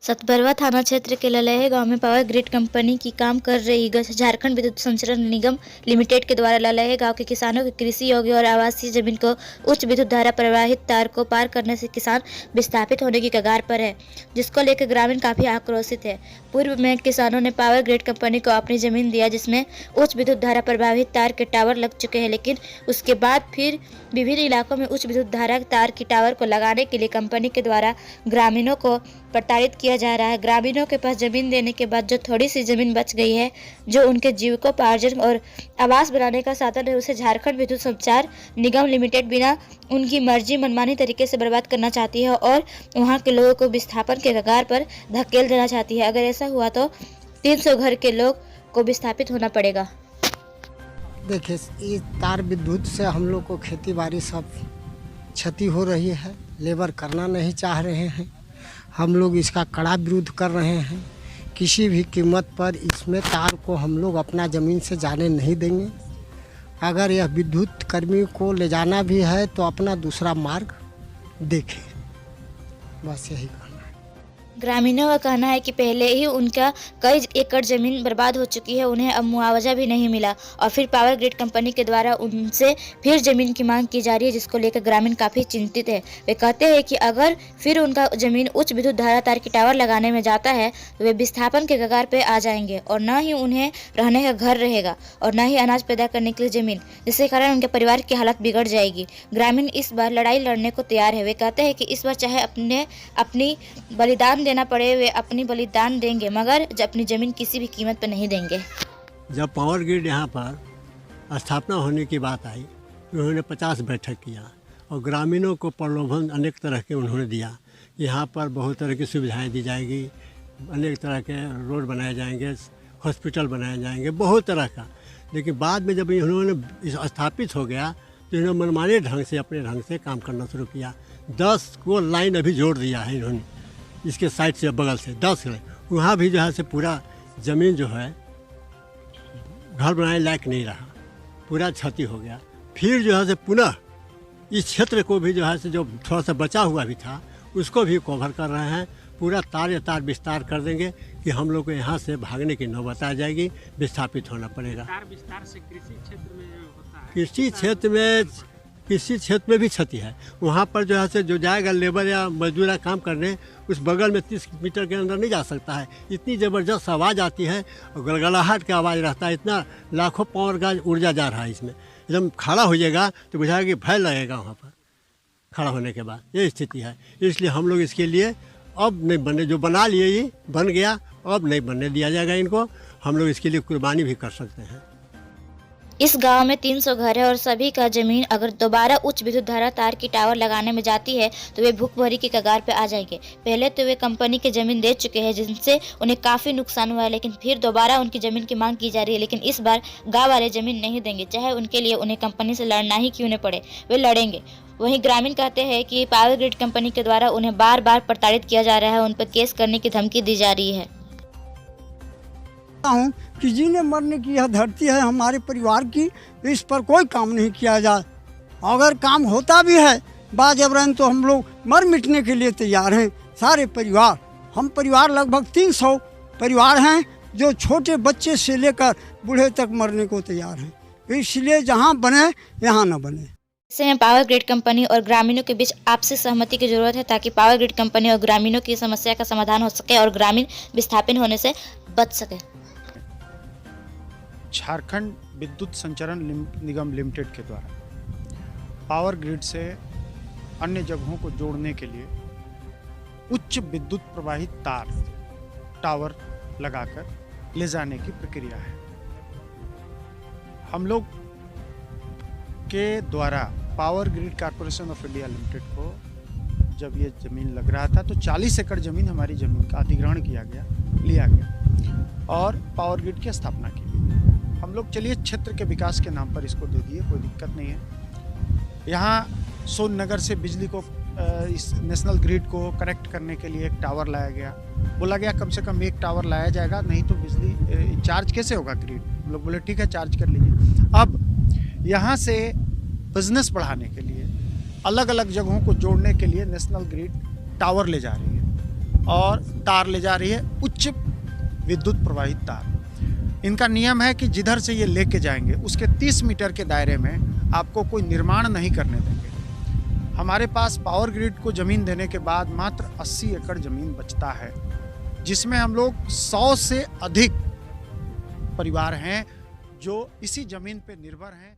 सतबरवा थाना क्षेत्र के ललेहे गांव में पावर ग्रिड कंपनी की काम कर रही झारखंड विद्युत संचरण निगम लिमिटेड के द्वारा ललेहे गांव के किसानों की कृषि योग्य और आवासीय जमीन को उच्च विद्युत धारा प्रवाहित तार को पार करने से किसान विस्थापित होने की कगार पर है, जिसको लेकर ग्रामीण काफी आक्रोशित है। पूर्व में किसानों ने पावर ग्रिड कंपनी को अपनी जमीन दिया जिसमें उच्च विद्युत धारा प्रभावित तार के टावर लग चुके हैं, लेकिन उसके बाद फिर विभिन्न इलाकों में उच्च विद्युत धारा तार की टावर को लगाने के लिए कंपनी के द्वारा ग्रामीणों को प्रताड़ित किया जा रहा है। ग्रामीणों के पास जमीन देने के बाद जो थोड़ी सी जमीन बच गई है, जो उनके जीविकोपार्जन और आवास बनाने का साधन है, उसे झारखंड विद्युत संचार निगम लिमिटेड बिना उनकी मर्जी मनमानी तरीके से बर्बाद करना चाहती है और वहां के लोगों को विस्थापन के कगार पर धकेल देना चाहती है। अगर ऐसा हुआ तो 300 घर के लोग को विस्थापित होना पड़ेगा। देखिए, इस तार विद्युत से हम लोग को खेती बाड़ी सब क्षति हो रही है। लेबर करना नहीं चाह रहे हैं। हम लोग इसका कड़ा विरोध कर रहे हैं। किसी भी कीमत पर इसमें तार को हम लोग अपना ज़मीन से जाने नहीं देंगे। अगर यह विद्युत कर्मी को ले जाना भी है तो अपना दूसरा मार्ग देखें, बस यही कहना है। ग्रामीणों का कहना है कि पहले ही उनका कई एकड़ जमीन बर्बाद हो चुकी है, उन्हें अब मुआवजा भी नहीं मिला और फिर पावर ग्रिड कंपनी के द्वारा उनसे फिर जमीन की मांग की जा रही है, जिसको लेकर ग्रामीण काफ़ी चिंतित है। वे कहते हैं कि अगर फिर उनका जमीन उच्च विद्युत धारा तार की टावर लगाने में जाता है तो वे विस्थापन के कगार पर आ जाएंगे और न ही उन्हें रहने का घर रहेगा और न ही अनाज पैदा करने के लिए जमीन, जिसके कारण उनके परिवार की हालत बिगड़ जाएगी। ग्रामीण इस बार लड़ाई लड़ने को तैयार है। वे कहते हैं कि इस बार चाहे अपनी बलिदान देना पड़े, वे अपनी बलिदान देंगे, मगर अपनी जमीन किसी भी कीमत पर नहीं देंगे। जब पावर ग्रिड यहाँ पर स्थापना होने की बात आई, उन्होंने 50 बैठक किया और ग्रामीणों को प्रलोभन अनेक तरह के उन्होंने दिया। यहाँ पर बहुत तरह की सुविधाएं दी जाएगी, अनेक तरह के रोड बनाए जाएंगे, हॉस्पिटल बनाए जाएंगे, बहुत तरह का। लेकिन बाद में जब इन्होंने स्थापित हो गया तो इन्होंने मनमाने ढंग से अपने ढंग से काम करना शुरू किया। 10 को लाइन अभी जोड़ दिया है इन्होंने, इसके साइड से बगल से 10 लाइन। वहाँ भी जो है से पूरा ज़मीन जो है घर बनाने लायक नहीं रहा, पूरा क्षति हो गया। फिर जो है से पुनः इस क्षेत्र को भी जो है से जो थोड़ा सा बचा हुआ भी था उसको भी कवर कर रहे हैं। पूरा तार विस्तार कर देंगे कि हम लोग को यहाँ से भागने की नौबत आ जाएगी, विस्थापित होना पड़ेगा। तार विस्तार से कृषि क्षेत्र में होता है, कृषि क्षेत्र में भी क्षति है। वहाँ पर जो है से जो जाएगा लेबर या मजदूर काम करने, उस बगल में 30 मीटर के अंदर नहीं जा सकता है। इतनी ज़बरदस्त आवाज़ आती है और गलगलाहट का आवाज़ रहता है। इतना लाखों पावर का ऊर्जा जा रहा है इसमें। जब खड़ा हो जाएगा तो बुझाएगा कि भय लगेगा वहाँ पर खड़ा होने के बाद। ये स्थिति है। इसलिए हम लोग इसके लिए अब नहीं बनने, जो बना लिए ये बन गया, अब नहीं बनने दिया जाएगा इनको। हम लोग इसके लिए कुर्बानी भी कर सकते हैं। इस गांव में 300 घर है और सभी का जमीन अगर दोबारा उच्च विद्युत धारा तार की टावर लगाने में जाती है तो वे भूखमरी की कगार पर आ जाएंगे। पहले तो वे कंपनी की जमीन दे चुके हैं जिनसे उन्हें काफ़ी नुकसान हुआ है, लेकिन फिर दोबारा उनकी ज़मीन की मांग की जा रही है। लेकिन इस बार गाँव वाले ज़मीन नहीं देंगे, चाहे उनके लिए उन्हें कंपनी से लड़ना ही क्यों न पड़े, वे लड़ेंगे। वहीं ग्रामीण कहते हैं कि पावर ग्रिड कंपनी के द्वारा उन्हें बार बार प्रताड़ित किया जा रहा है, उन पर केस करने की धमकी दी जा रही है। हूँ कि जीने मरने की यह धरती है हमारे परिवार की, इस पर कोई काम नहीं किया जाए। अगर काम होता भी है बाजबरन तो हम लोग मर मिटने के लिए तैयार हैं। सारे परिवार, हम परिवार लगभग 300 परिवार हैं जो छोटे बच्चे से लेकर बूढ़े तक मरने को तैयार हैं। इसलिए जहाँ बने यहाँ न बने। ऐसे में पावर ग्रिड कंपनी और ग्रामीणों के बीच आपसी सहमति की जरूरत है ताकि पावर ग्रिड कंपनी और ग्रामीणों की समस्या का समाधान हो सके और ग्रामीण विस्थापित होने से बच सके। झारखंड विद्युत संचरण निगम लिमिटेड के द्वारा पावर ग्रिड से अन्य जगहों को जोड़ने के लिए उच्च विद्युत प्रवाहित तार टावर लगाकर ले जाने की प्रक्रिया है। हम लोग के द्वारा power grid corporation of India limited को जब ये ज़मीन लग रहा था तो 40 एकड़ ज़मीन हमारी ज़मीन का अधिग्रहण लिया गया और पावर ग्रिड की स्थापना की गई। हम लोग चलिए क्षेत्र के विकास के नाम पर इसको दे दिए, कोई दिक्कत नहीं है। यहाँ सोननगर से बिजली को इस नेशनल ग्रिड को कनेक्ट करने के लिए एक टावर लाया गया। बोला गया कम से कम एक टावर लाया जाएगा, नहीं तो बिजली चार्ज कैसे होगा ग्रिड। हम लोग बोले ठीक है, चार्ज कर लीजिए। अब यहाँ से बिजनेस बढ़ाने के लिए अलग अलग जगहों को जोड़ने के लिए नेशनल ग्रिड टावर ले जा रही है। और तार ले जा रही है, उच्च विद्युत प्रवाहित तार। इनका नियम है कि जिधर से ये लेके जाएंगे उसके 30 मीटर के दायरे में आपको कोई निर्माण नहीं करने देंगे। हमारे पास पावर ग्रिड को ज़मीन देने के बाद मात्र 80 एकड़ ज़मीन बचता है, जिसमें हम लोग 100 से अधिक परिवार हैं जो इसी ज़मीन पे निर्भर हैं।